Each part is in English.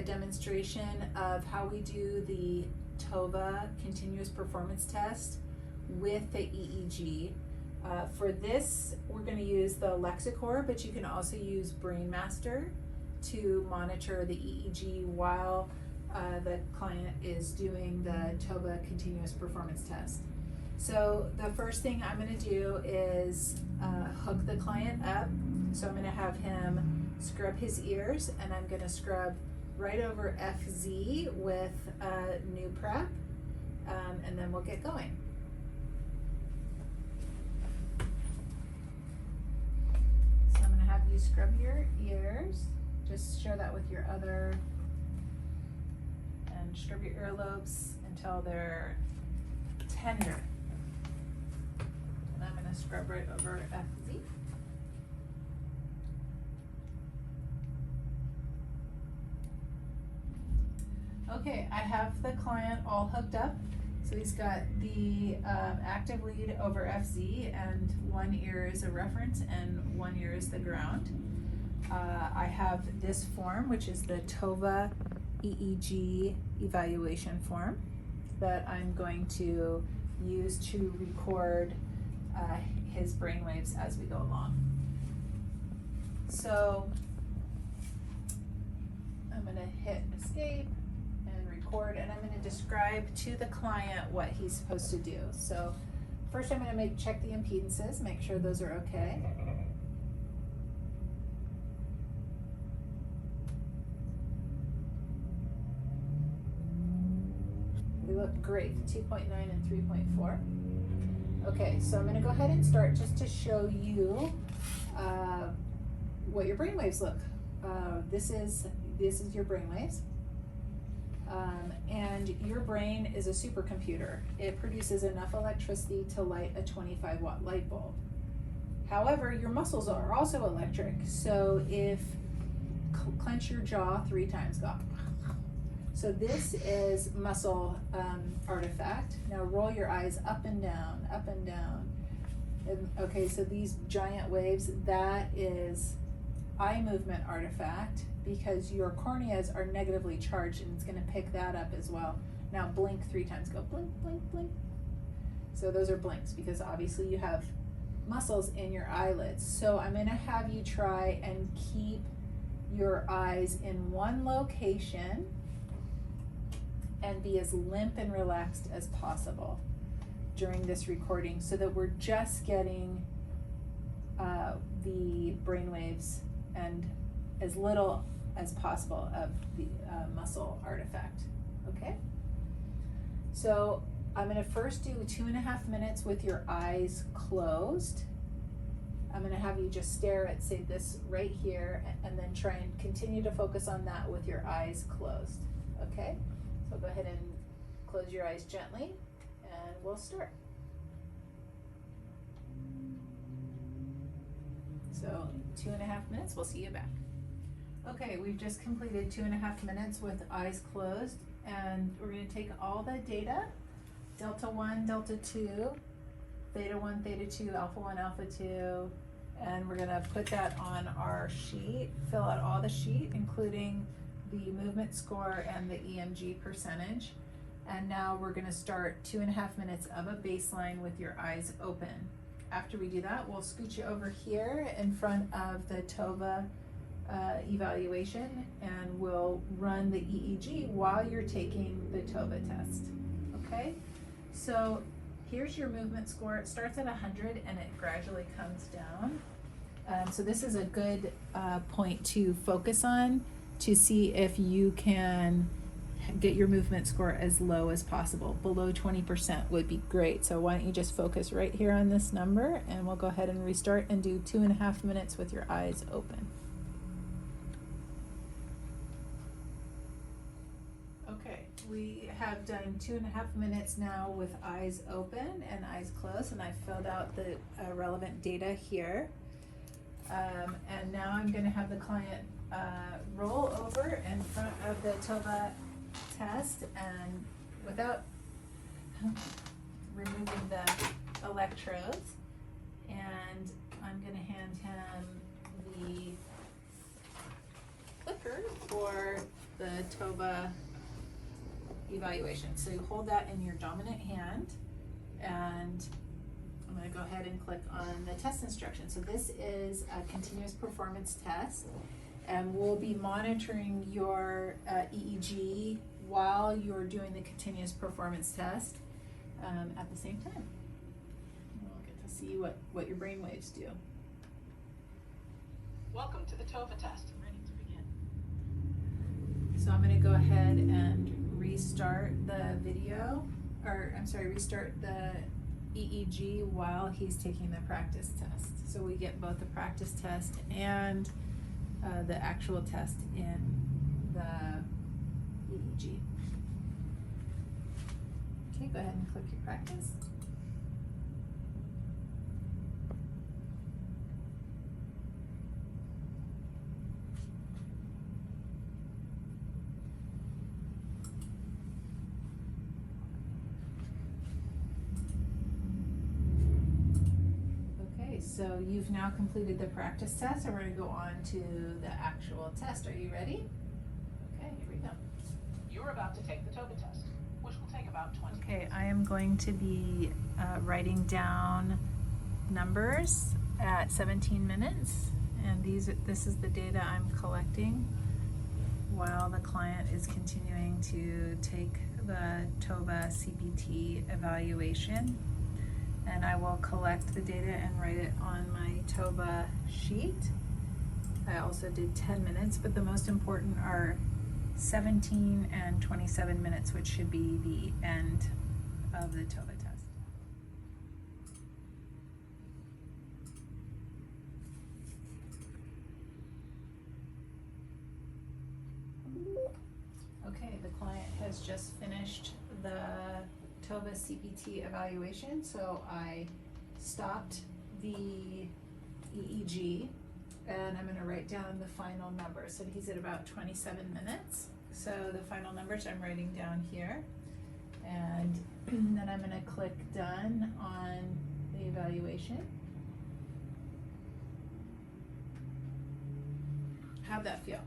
a demonstration of how we do the TOVA continuous performance test with the EEG. For this, we're going to use the Lexicor, but you can also use BrainMaster to monitor the EEG while the client is doing the TOVA continuous performance test. So the first thing I'm going to do is hook the client up. So I'm going to have him scrub his ears, and I'm going to scrub right over FZ with new prep, and then we'll get going. So I'm going to have you scrub your ears. Just share that with your other, and scrub your earlobes until they're tender. And I'm going to scrub right over FZ. Okay, I have the client all hooked up. So he's got the active lead over FZ, and one ear is a reference and one ear is the ground. I have this form, which is the TOVA EEG evaluation form that I'm going to use to record his brainwaves as we go along. So I'm going to hit escape and record, and I'm going to describe to the client what he's supposed to do. So first I'm going to check the impedances, make sure those are okay. They look great, 2.9 and 3.4. Okay, so I'm going to go ahead and start just to show you what your brainwaves look. This is your brainwaves. And your brain is a supercomputer. It produces enough electricity to light a 25-watt light bulb. However, your muscles are also electric. So if clench your jaw 3 times, go. So this is muscle artifact. Now roll your eyes up and down, up and down. And, okay, so these giant waves, that is eye movement artifact, because your corneas are negatively charged and it's going to pick that up as well. Now blink 3 times, go blink, blink, blink. So those are blinks because obviously you have muscles in your eyelids. So I'm going to have you try and keep your eyes in one location and be as limp and relaxed as possible during this recording so that we're just getting the brainwaves and as little as possible of the muscle artifact, okay? So I'm gonna first do 2.5 minutes with your eyes closed. I'm gonna have you just stare at, say, this right here, and then try and continue to focus on that with your eyes closed, okay? So go ahead and close your eyes gently, and we'll start. So 2.5 minutes, we'll see you back. Okay, we've just completed 2.5 minutes with eyes closed, and we're going to take all the data, delta 1, delta 2, theta 1, theta 2, alpha 1, alpha 2, and we're going to put that on our sheet, fill out all the sheet, including the movement score and the EMG percentage. And now we're going to start 2.5 minutes of a baseline with your eyes open. After we do that, we'll scoot you over here in front of the TOVA evaluation, and we'll run the EEG while you're taking the TOVA test. Okay, so here's your movement score. It starts at 100 and it gradually comes down. So this is a good point to focus on to see if you can get your movement score as low as possible. Below 20% would be great. So why don't you just focus right here on this number, and we'll go ahead and restart and do 2.5 minutes with your eyes open. Okay, we have done 2.5 minutes now with eyes open and eyes closed, and I filled out the relevant data here. And now I'm going to have the client roll over in front of the TOVA test, and without removing the electrodes, and I'm going to hand him the clicker for the TOVA evaluation. So you hold that in your dominant hand, and I'm going to go ahead and click on the test instruction. So this is a continuous performance test, and we'll be monitoring your EEG while you're doing the continuous performance test at the same time. We'll get to see what your brain waves do. Welcome to the TOVA test. Ready to begin. So I'm going to go ahead and restart the restart the EEG while he's taking the practice test. So we get both the practice test and the actual test in the EEG. Okay, go ahead and click your practice. So you've now completed the practice test, and we're going to go on to the actual test. Are you ready? Okay, here we go. You're about to take the TOVA test, which will take about 20 minutes. Okay, I am going to be writing down numbers at 17 minutes, and this is the data I'm collecting while the client is continuing to take the TOVA CPT evaluation. And I will collect the data and write it on my TOVA sheet. I also did 10 minutes, but the most important are 17 and 27 minutes, which should be the end of the TOVA test. Okay, the client has just finished the TOVA CPT evaluation, so I stopped the EEG, and I'm going to write down the final number. So he's at about 27 minutes. So the final numbers I'm writing down here, and then I'm going to click done on the evaluation. How'd that feel?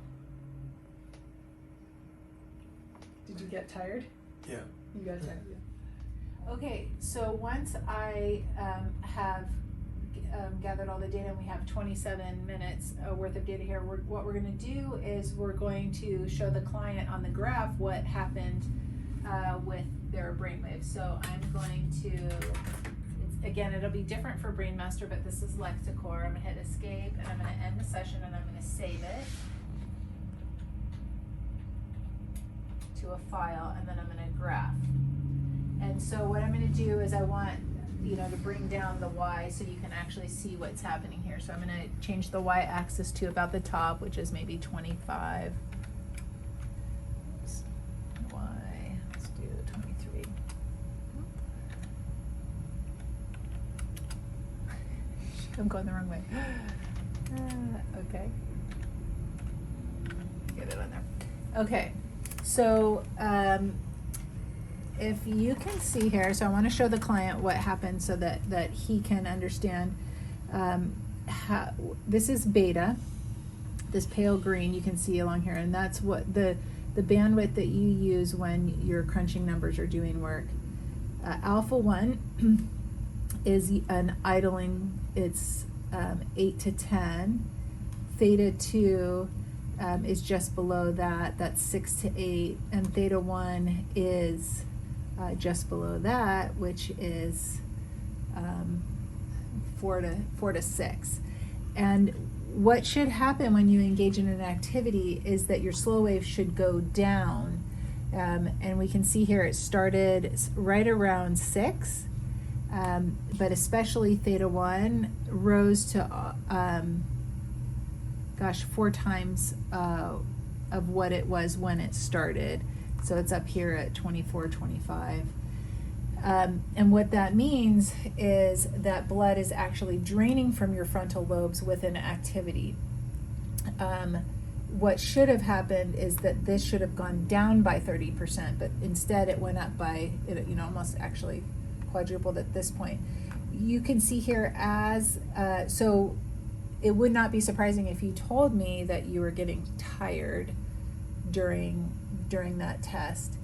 Did you get tired? Yeah. You got tired, yeah. Okay, so once I have gathered all the data, and we have 27 minutes worth of data here, what we're going to do is we're going to show the client on the graph what happened with their brainwaves. So I'm going to, again, it'll be different for Brainmaster, but this is Lecticore. I'm going to hit escape, and I'm going to end the session, and I'm going to save it to a file, and then I'm going to graph. And so what I'm going to do is I want, to bring down the Y so you can actually see what's happening here. So I'm going to change the Y axis to about the top, which is maybe 25. Oops. Y, let's do 23. I'm going the wrong way. Okay. Get it on there. Okay. So, if you can see here, so I want to show the client what happened so that he can understand how this is beta, this pale green you can see along here, and that's what the bandwidth that you use when you're crunching numbers or doing work. Alpha 1 is an idling, it's 8 to 10. Theta 2 is just below that, that's 6 to 8, and theta 1 is just below that, which is 4 to 6. And what should happen when you engage in an activity is that your slow wave should go down. And we can see here it started right around 6, but especially theta 1 rose to 4 times of what it was when it started. So it's up here at 24, 25. And what that means is that blood is actually draining from your frontal lobes with an activity. What should have happened is that this should have gone down by 30%, but instead it went up by, almost actually quadrupled at this point. You can see here so it would not be surprising if you told me that you were getting tired during that test.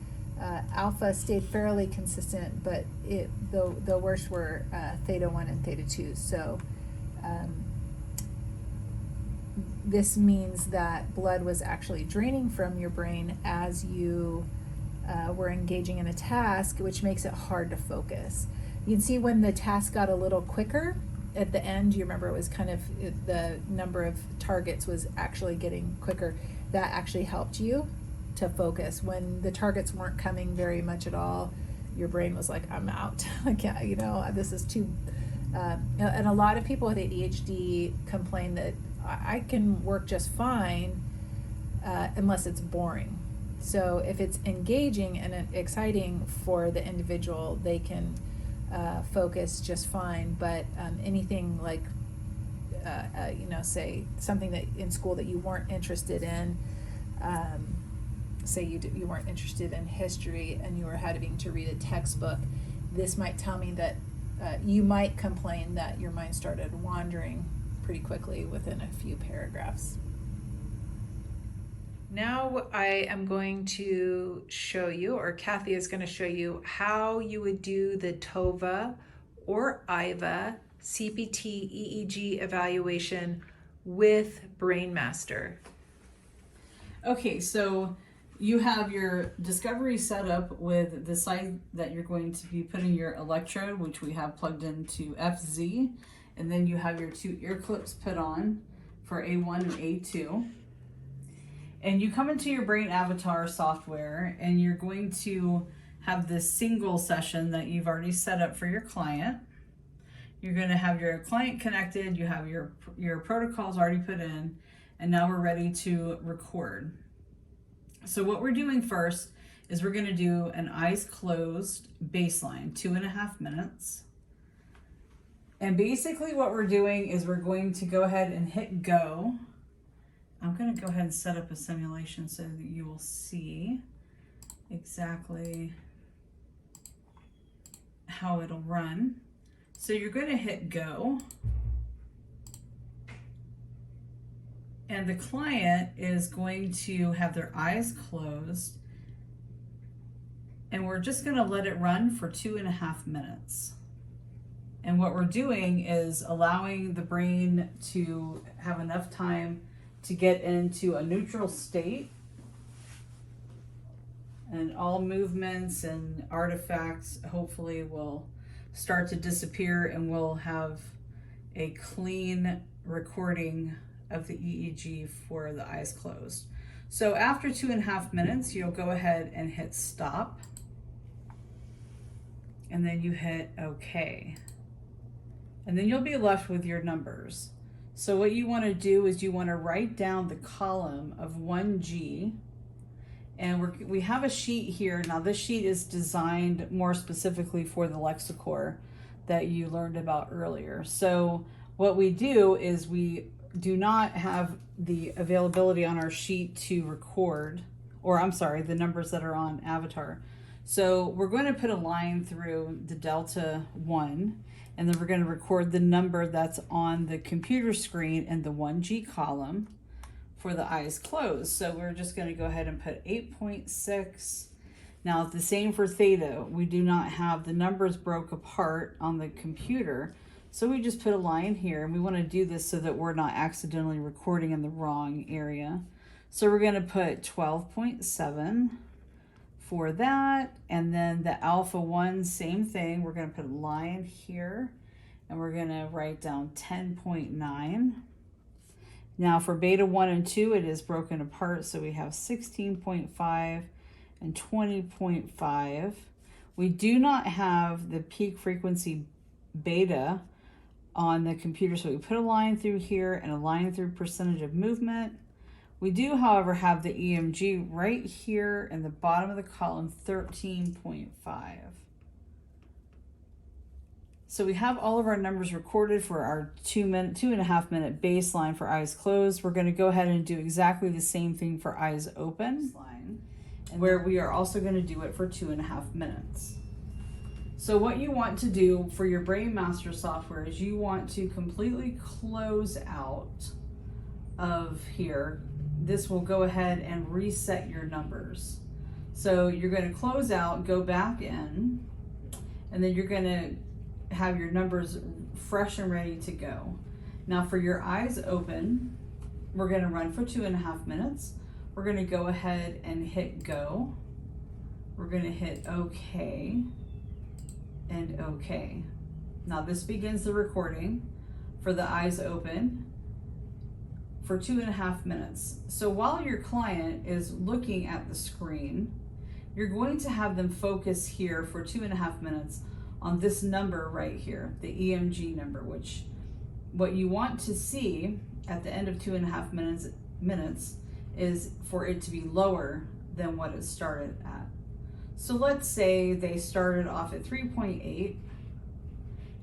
Alpha stayed fairly consistent, but the worst were theta 1 and theta 2. So this means that blood was actually draining from your brain as you were engaging in a task, which makes it hard to focus. You can see when the task got a little quicker at the end, you remember it was kind of, the number of targets was actually getting quicker. That actually helped you to focus. When the targets weren't coming very much at all, your brain was like, I'm out. I can't, this is too, and a lot of people with ADHD complain that I can work just fine unless it's boring. So if it's engaging and exciting for the individual, they can focus just fine. But anything like, say something that in school that you weren't interested in, say you weren't interested in history and you were having to read a textbook, this might tell me that you might complain that your mind started wandering pretty quickly within a few paragraphs. Now I am going to show you, or Kathy is going to show you, how you would do the TOVA or IVA CPT EEG evaluation with BrainMaster. Okay, so you have your discovery set up with the side that you're going to be putting your electrode, which we have plugged into FZ, and then you have your 2 ear clips put on for A1 and A2. And you come into your Brain Avatar software and you're going to have this single session that you've already set up for your client. You're going to have your client connected, you have your protocols already put in, and now we're ready to record. So what we're doing first is we're going to do an eyes closed baseline, 2.5 minutes. And basically what we're doing is we're going to go ahead and hit go. I'm going to go ahead and set up a simulation so that you will see exactly how it'll run. So you're going to hit go. And the client is going to have their eyes closed. And we're just going to let it run for 2.5 minutes. And what we're doing is allowing the brain to have enough time to get into a neutral state, and all movements and artifacts hopefully will start to disappear, and we'll have a clean recording of the EEG for the eyes closed. So after 2.5 minutes, you'll go ahead and hit stop, and then you hit OK. And then you'll be left with your numbers. So what you want to do is you want to write down the column of 1G, and we have a sheet here. Now this sheet is designed more specifically for the Lexicor that you learned about earlier. So what we do is we do not have the availability on our sheet to record, or I'm sorry, the numbers that are on Avatar. So we're going to put a line through the delta 1, and then we're going to record the number that's on the computer screen in the 1G column for the eyes closed. So we're just going to go ahead and put 8.6. Now the same for theta. We do not have the numbers broke apart on the computer. So we just put a line here, and we want to do this so that we're not accidentally recording in the wrong area. So we're going to put 12.7 for that, and then the alpha 1, same thing. We're going to put a line here, and we're going to write down 10.9. Now for beta 1 and 2, it is broken apart, so we have 16.5 and 20.5. We do not have the peak frequency beta on the computer, so we put a line through here and a line through percentage of movement. We do, however, have the EMG right here in the bottom of the column, 13.5. So we have all of our numbers recorded for our 2.5 minute baseline for eyes closed. We're going to go ahead and do exactly the same thing for eyes open, where we are also going to do it for 2.5 minutes. So what you want to do for your BrainMaster software is you want to completely close out of here, this will go ahead and reset your numbers. So you're going to close out, go back in, and then you're going to have your numbers fresh and ready to go. Now for your eyes open, we're going to run for 2.5 minutes. We're going to go ahead and hit go. We're going to hit OK and OK. Now this begins the recording for the eyes open for 2.5 minutes. So while your client is looking at the screen, you're going to have them focus here for 2.5 minutes on this number right here, the EMG number, which what you want to see at the end of 2.5 minutes is for it to be lower than what it started at. So let's say they started off at 3.8.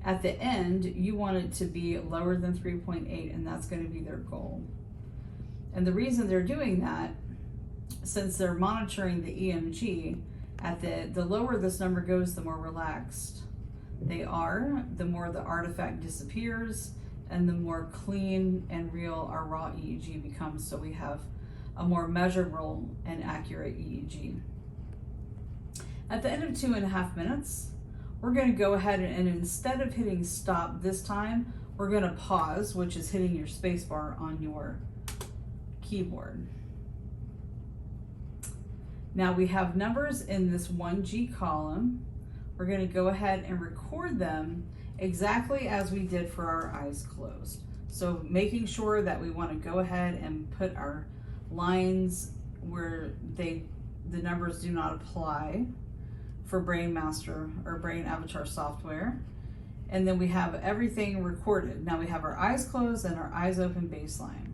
At the end, you want it to be lower than 3.8, and that's going to be their goal. And the reason they're doing that, since they're monitoring the EMG, at the lower this number goes, the more relaxed they are, the more the artifact disappears, and the more clean and real our raw EEG becomes, so we have a more measurable and accurate EEG. At the end of 2.5 minutes, we're going to go ahead and instead of hitting stop this time, we're going to pause, which is hitting your space bar on your keyboard. Now we have numbers in this 1G column. We're going to go ahead and record them exactly as we did for our eyes closed. So making sure that we want to go ahead and put our lines where the numbers do not apply for Brain Master or Brain Avatar software. And then we have everything recorded. Now we have our eyes closed and our eyes open baseline.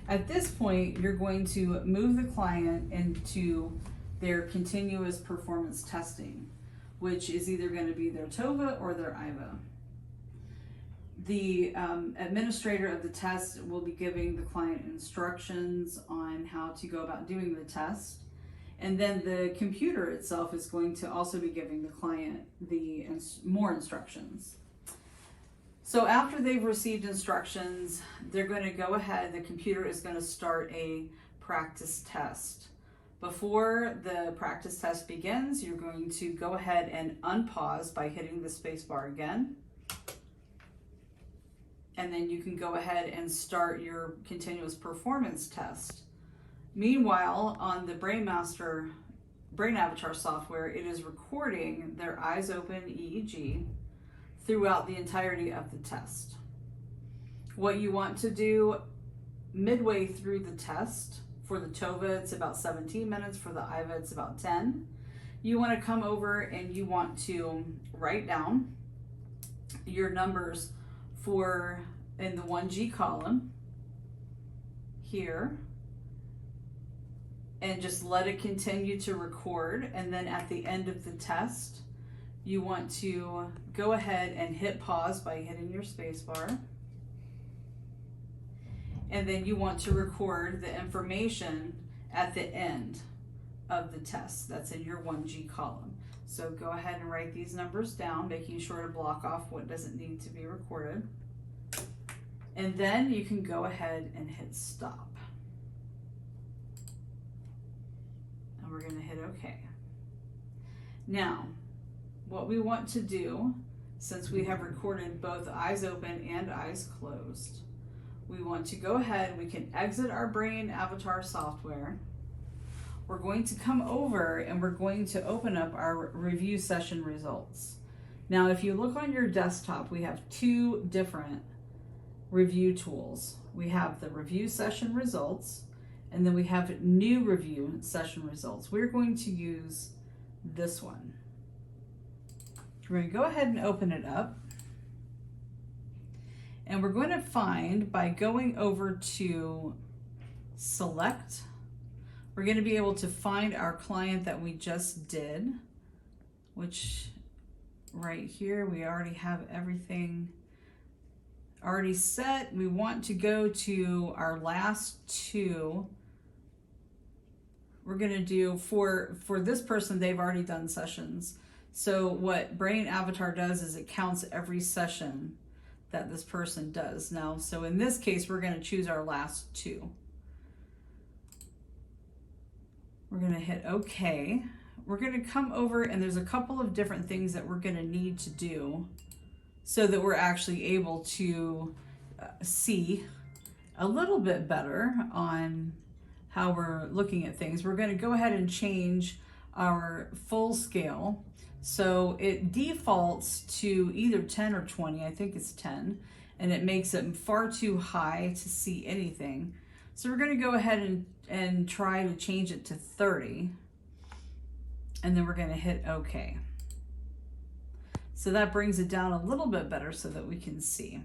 At this point, you're going to move the client into their continuous performance testing, which is either going to be their TOVA or their IVA. The administrator of the test will be giving the client instructions on how to go about doing the test. And then the computer itself is going to also be giving the client more instructions. So after they've received instructions, they're going to go ahead, the computer is going to start a practice test. Before the practice test begins, you're going to go ahead and unpause by hitting the space bar again. And then you can go ahead and start your continuous performance test. Meanwhile, on the Brain Master Brain Avatar software, it is recording their eyes open EEG throughout the entirety of the test. What you want to do midway through the test, for the TOVA it's about 17 minutes, for the IVA it's about 10. You want to come over and you want to write down your numbers for in the 1G column here, and just let it continue to record. And then at the end of the test, you want to go ahead and hit pause by hitting your space bar. And then you want to record the information at the end of the test that's in your 1G column. So go ahead and write these numbers down, making sure to block off what doesn't need to be recorded. And then you can go ahead and hit stop. And we're going to hit OK. Now, what we want to do, since we have recorded both eyes open and eyes closed, we want to go ahead, we can exit our Brain Avatar software. We're going to come over and we're going to open up our review session results. Now, if you look on your desktop, we have two different review tools. We have the review session results, and then we have new review session results. We're going to use this one. We're going to go ahead and open it up. And we're going to find, by going over to select, we're going to be able to find our client that we just did, which right here, we already have everything already set. We want to go to our last two. We're going to do, for this person, they've already done sessions. So what Brain Avatar does is it counts every session that this person does. Now, so in this case, we're going to choose our last two. We're going to hit OK. We're going to come over, and there's a couple of different things that we're going to need to do so that we're actually able to see a little bit better on how we're looking at things. We're going to go ahead and change our full scale. So it defaults to either 10 or 20. I think it's 10, and it makes it far too high to see anything. So we're going to go ahead and try to change it to 30, and then we're going to hit OK. So that brings it down a little bit better so that we can see.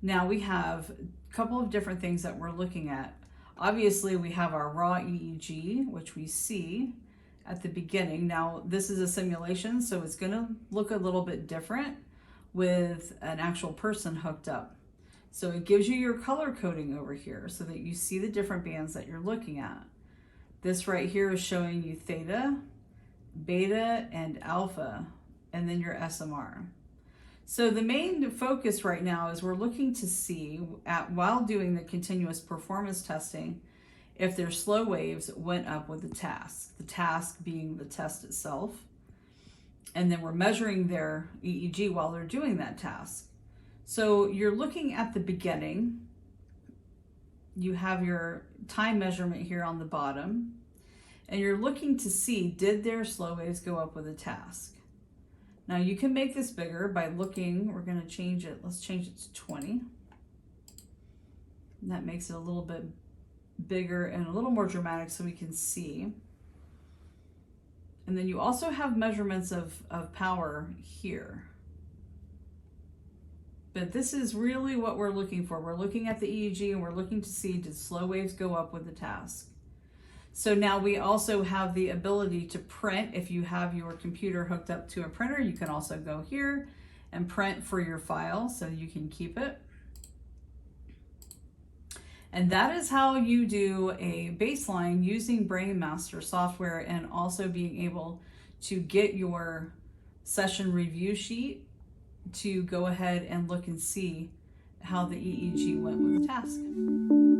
Now we have a couple of different things that we're looking at. Obviously, we have our raw EEG, which we see at the beginning. Now, this is a simulation, so it's going to look a little bit different with an actual person hooked up. So it gives you your color coding over here so that you see the different bands that you're looking at. This right here is showing you theta, beta, and alpha, and then your SMR. So the main focus right now is we're looking to see, while doing the continuous performance testing, if their slow waves went up with the task being the test itself. And then we're measuring their EEG while they're doing that task. So you're looking at the beginning. You have your time measurement here on the bottom, and you're looking to see, did their slow waves go up with the task? Now you can make this bigger by looking. We're going to change it. Let's change it to 20. And that makes it a little bit bigger and a little more dramatic so we can see. And then you also have measurements of power here. But this is really what we're looking for. We're looking at the EEG and we're looking to see, did slow waves go up with the task? So now we also have the ability to print. If you have your computer hooked up to a printer, you can also go here and print for your file so you can keep it. And that is how you do a baseline using BrainMaster software, and also being able to get your session review sheet to go ahead and look and see how the EEG went with the task.